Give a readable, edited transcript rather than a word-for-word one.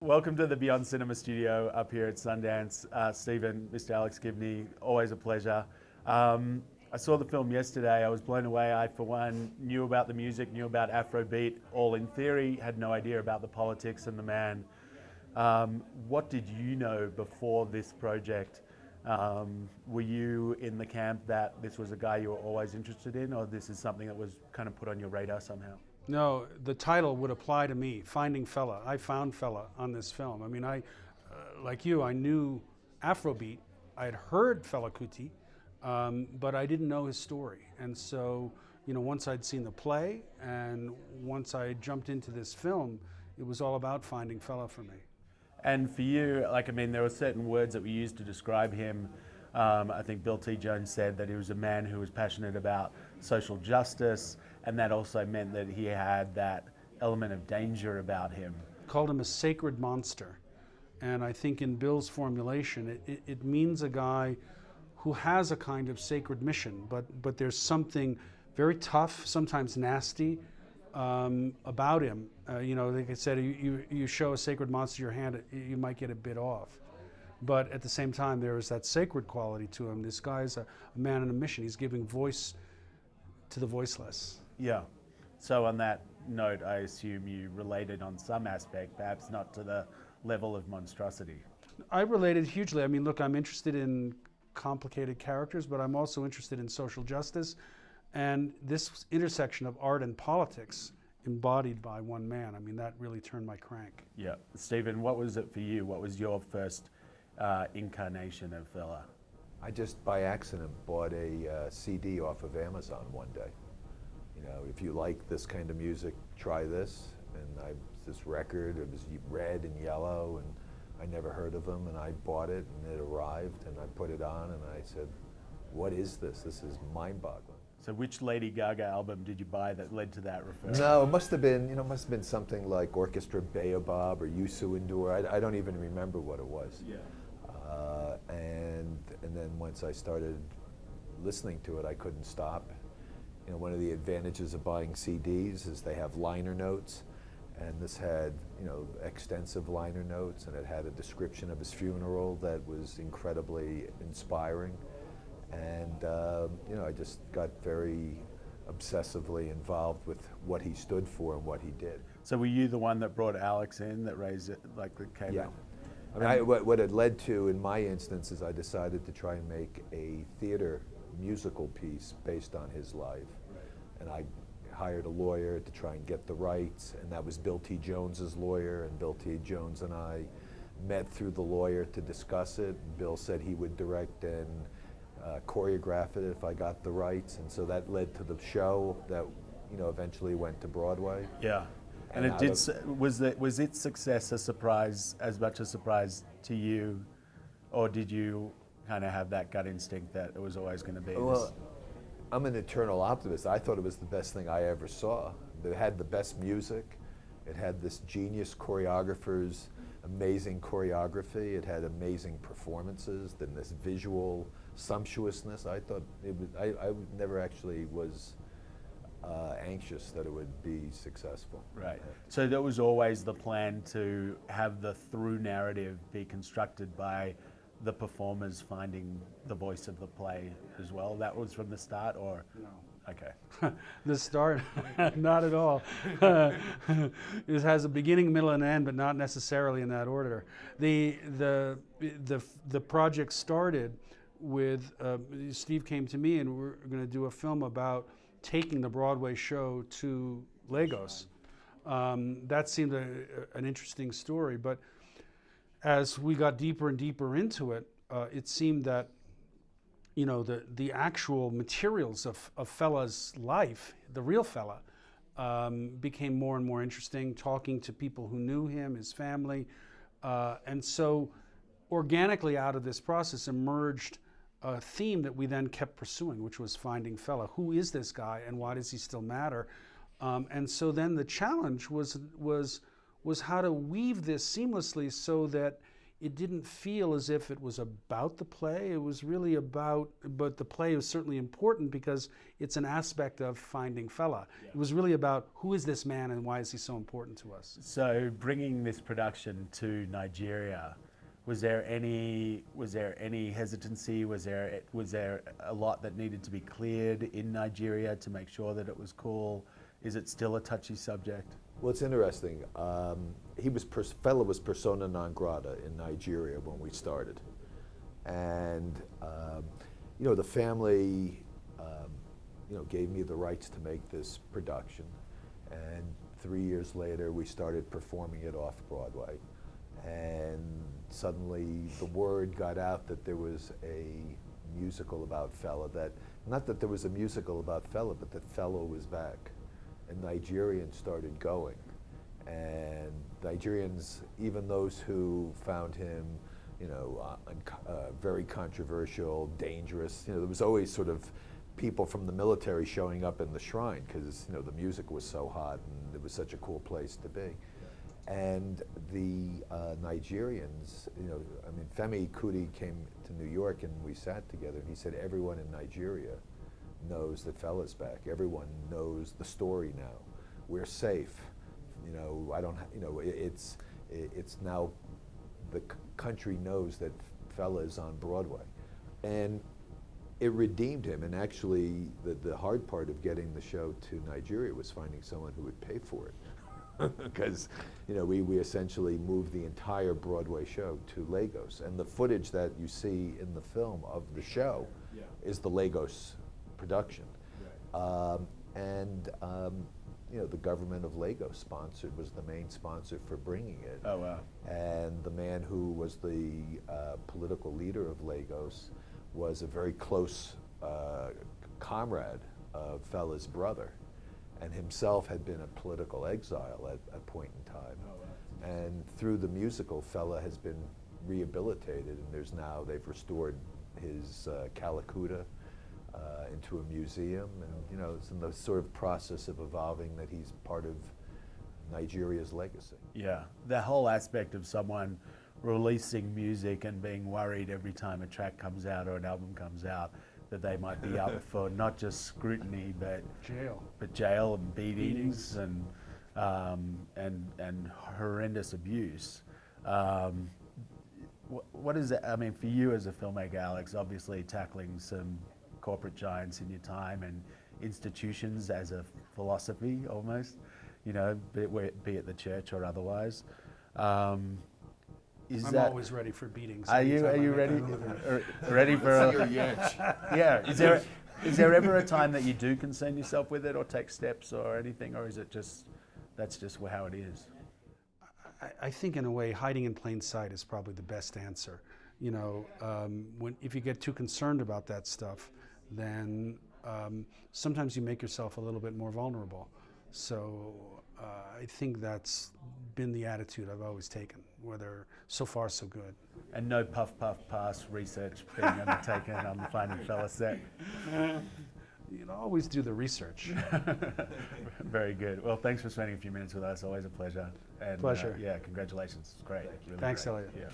Welcome to the Beyond Cinema studio up here at Sundance. Stephen, Mr. Alex Gibney, always a pleasure. I saw the film yesterday. I was blown away. I, for one, knew about the music, knew about Afrobeat, all in theory, had no idea about the politics and the man. What did you know before this project? Were you in the camp that this was a guy you were always interested in, or this is something that was kind of put on your radar somehow? No, the title would apply to me, Finding Fela. I found Fela on this film. I mean, like you, I knew Afrobeat. I had heard Fela Kuti, but I didn't know his story. And so, once I'd seen the play and once I jumped into this film, it was all about finding Fela for me. And for you, there were certain words that we used to describe him. I think Bill T. Jones said that he was a man who was passionate about social justice, and that also meant that he had that element of danger about him. Called him a sacred monster. And I think in Bill's formulation, it means a guy who has a kind of sacred mission, but there's something very tough, sometimes nasty, about him. Like I said, you show a sacred monster your hand, you might get a bit off. But at the same time, there is that sacred quality to him. This guy's a man on a mission. He's giving voice to the voiceless. Yeah. So on that note, I assume you related on some aspect, perhaps not to the level of monstrosity. I related hugely. I mean, look, I'm interested in complicated characters, but I'm also interested in social justice. And this intersection of art and politics embodied by one man, that really turned my crank. Yeah. Stephen, what was it for you? What was your first incarnation of Fela? I just by accident bought a CD off of Amazon one day. If you like this kind of music, try this. And this record, it was red and yellow, and I never heard of them, and I bought it, and it arrived, and I put it on, and I said, what is this? This is mind-boggling. So which Lady Gaga album did you buy that led to that referral? No, it must have been something like Orchestra Baobab or Yusu Endure. I don't even remember what it was. Yeah. And then once I started listening to it, I couldn't stop. One of the advantages of buying CDs is they have liner notes, and this had extensive liner notes, and it had a description of his funeral that was incredibly inspiring. And I just got very obsessively involved with what he stood for and what he did. So were you the one that brought Alex in, that raised it, that came Yeah. in? What it led to in my instance is I decided to try and make a theater musical piece based on his life. Right. And I hired a lawyer to try and get the rights, and that was Bill T. Jones's lawyer, and Bill T. Jones and I met through the lawyer to discuss it. Bill said he would direct and choreograph it if I got the rights, and so that led to the show that eventually went to Broadway. Yeah. And it did. Was its success a surprise, as much a surprise to you, or did you kind of have that gut instinct that it was always going to be? Well, I'm an eternal optimist. I thought it was the best thing I ever saw. It had the best music. It had this genius choreographer's amazing choreography. It had amazing performances. Then this visual sumptuousness. I thought it was. I never actually was anxious that it would be successful. Right. So that was always the plan, to have the through narrative be constructed by the performers finding the voice of the play as well. That was from the start, or? No. Okay. The start, not at all. It has a beginning, middle, and end, but not necessarily in that order. The project started with Steve came to me, and we're going to do a film about taking the Broadway show to Lagos. That seemed an interesting story, but as we got deeper and deeper into it, it seemed that the actual materials of Fela's life, the real Fela, became more and more interesting, talking to people who knew him, his family. And so organically out of this process emerged a theme that we then kept pursuing, which was Finding Fela. Who is this guy, and why does he still matter? And so then the challenge was how to weave this seamlessly so that it didn't feel as if it was about the play. It was really about, but the play was certainly important because it's an aspect of Finding Fela. Yeah. It was really about who is this man and why is he so important to us. So bringing this production to Nigeria, was there any hesitancy? Was there a lot that needed to be cleared in Nigeria to make sure that it was cool? Is it still a touchy subject? Well, it's interesting. Fela was persona non grata in Nigeria when we started, and the family, gave me the rights to make this production, and 3 years later we started performing it off Broadway, and suddenly the word got out that there was a musical about Fela. Not that there was a musical about Fela, but that Fela was back. And Nigerians started going, and Nigerians, even those who found him, very controversial, dangerous. There was always sort of people from the military showing up in the shrine because the music was so hot and it was such a cool place to be. And the Nigerians, Femi Kuti came to New York and we sat together, and he said everyone in Nigeria knows that Fela's back. Everyone knows the story now. We're safe. It's now the country knows that Fela is on Broadway, and it redeemed him. And actually, the hard part of getting the show to Nigeria was finding someone who would pay for it, because we essentially moved the entire Broadway show to Lagos, and the footage that you see in the film of the show is the Lagos production. Right. The government of Lagos was the main sponsor for bringing it. Oh, wow. And the man who was the political leader of Lagos was a very close comrade of Fela's brother, and himself had been a political exile at a point in time. Oh, wow. And through the musical, Fela has been rehabilitated, and they've restored his Calcutta into a museum, and it's in the sort of process of evolving that he's part of Nigeria's legacy. Yeah, the whole aspect of someone releasing music and being worried every time a track comes out or an album comes out that they might be up for not just scrutiny but jail and beatings and horrendous abuse. What is that? I mean, for you as a filmmaker, Alex, obviously tackling some corporate giants in your time and institutions as a philosophy almost, be it the church or otherwise. I'm always ready for beatings. Are you ready? Ready for? Yeah. Is there ever a time that you do concern yourself with it or take steps or anything, or is it that's just how it is? I think in a way, hiding in plain sight is probably the best answer. If you get too concerned about that stuff, then sometimes you make yourself a little bit more vulnerable. So I think that's been the attitude I've always taken, whether so far so good. And no puff pass research being undertaken on the Finding Fela set. Always do the research. Very good. Well, thanks for spending a few minutes with us. Always a pleasure. And, Pleasure. Congratulations. It's great. Really Thanks, great. Elliot. Yeah.